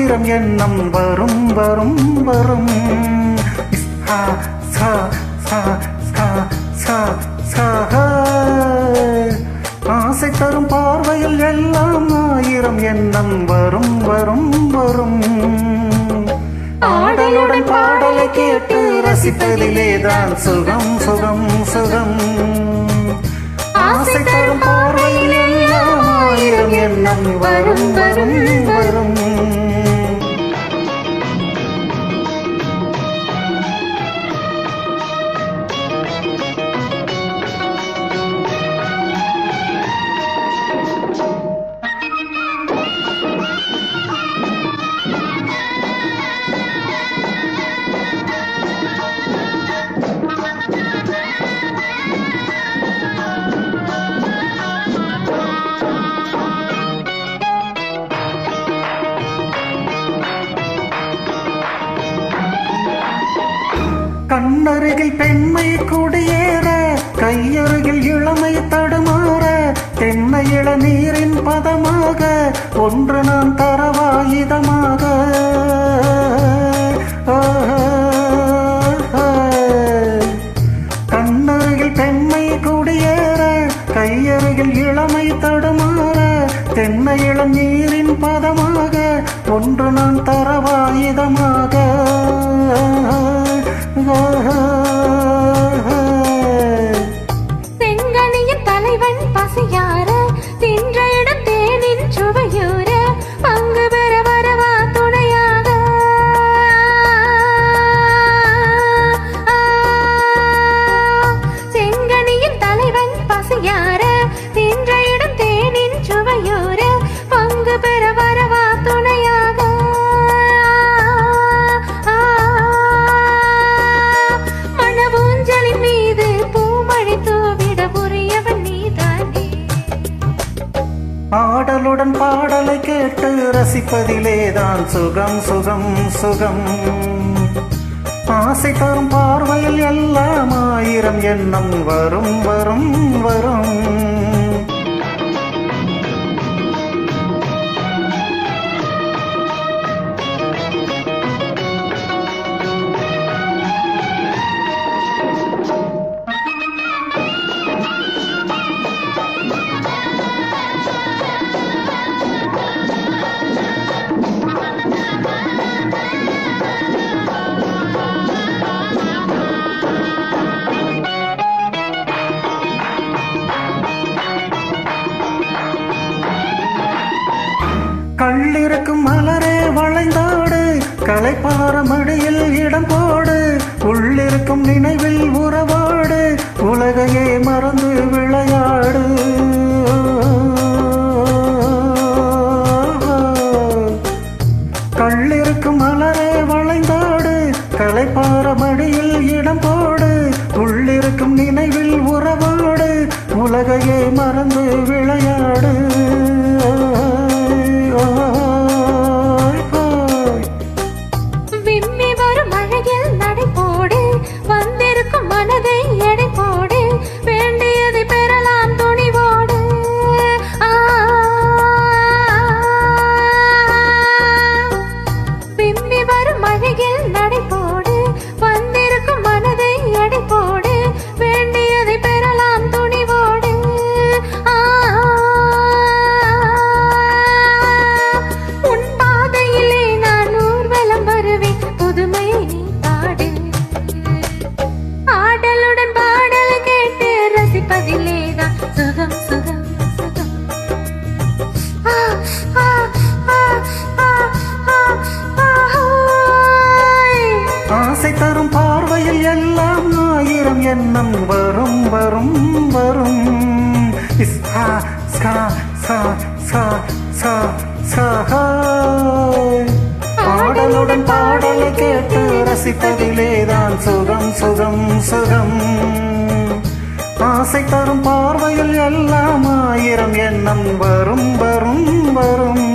ஆயிரம் எண்ணம் வரும் வரும் வரும். சா சா சா சா சா சா. ஆசை தரும் பார்வையில் எல்லாம் ஆயிரம் எண்ணம் வரும் வரும் வரும். ஆடலுடன் பாடலை கேட்டு ரசிப்பதிலேதான் சுகம் சுகம் சுகம். ஆசை தரும் பார்வையில் எல்லாம் ஆயிரம் எண்ணம் வரும் வரும் வரும். கண்ணருகில் பெண்மை குடியேற, கையருகில் இளமை தடுமாற, தென்னை இளநீரின் பதமாக ஒன்று நான் தரவாயுதமாக. கண்ணருகில் பெண்மை குடியேற, கையருகில் இளமை தடுமாற, தென்னை இளநீரின் பதமாக ஒன்று நான் தரவாயுதமாக. செங்கனியின் தலைவன் பசியார, தின்ற இடம் தேனின் சுவையூர, பங்கு பெற வரவா துணையாக. செங்கனியின் தலைவன் பசியார, தின்ற இடம் தேனின் சுவையூர, பங்கு பெற வரவா துணையாக. ஆடலுடன் பாடலை கேட்டு ரசிப்பதிலேதான் சுகம் சுகம் சுகம். ஆசை தரும் பார்வையில் எல்லாம் ஆயிரம் எண்ணம் வரும் வரும் வரும். கள்ளிருக்கும் மலரே வளைந்தாடு, களைப்பார மடியில் இடம் போடு, உள்ளிருக்கும் நினைவில் உறவாடு, உலகையே மறந்து விளையாடு. கள்ளிருக்கும் மலரே வளைந்தாடு, களைப்பார மடியில் இடம் போடு, உள்ளிருக்கும் நினைவில் உறவாடு, உலகையே மறந்து விளையாடு. விம்மி வரும் அழகில் நடை போடு, வந்திருக்கும் மனதை எடை போடு, வேண்டியதை பெறலாம் துணிவோடு. விம்மி வரும் அழகில் நடை போடு, வந்திருக்கும் மனதை எடை போடு, வேண்டியதை பெறலாம் துணிவோடு. உன் பாதையிலே நான் ஊர்வலம் வருவேன், புதுமையை நீ பாடு. ஆடலுடன் பாடல் கேட்டு ரசிப்பதிலேதான் சுகம் சுகம் சுகம். ஆசை தரும் பார்வையில் எல்லாம் ஆயிரம் எண்ணம் வரும் வரும் வரும். சா சா சா சா சா சா. ஆடலுடன் பாடலை கேட்டு ரசிப்பதிலேதான் சுகம் சுகம் சுகம். ஆசை தரும் பார்வையில் எல்லாம் ஆயிரம் எண்ணம் வரும் வரும் வரும்.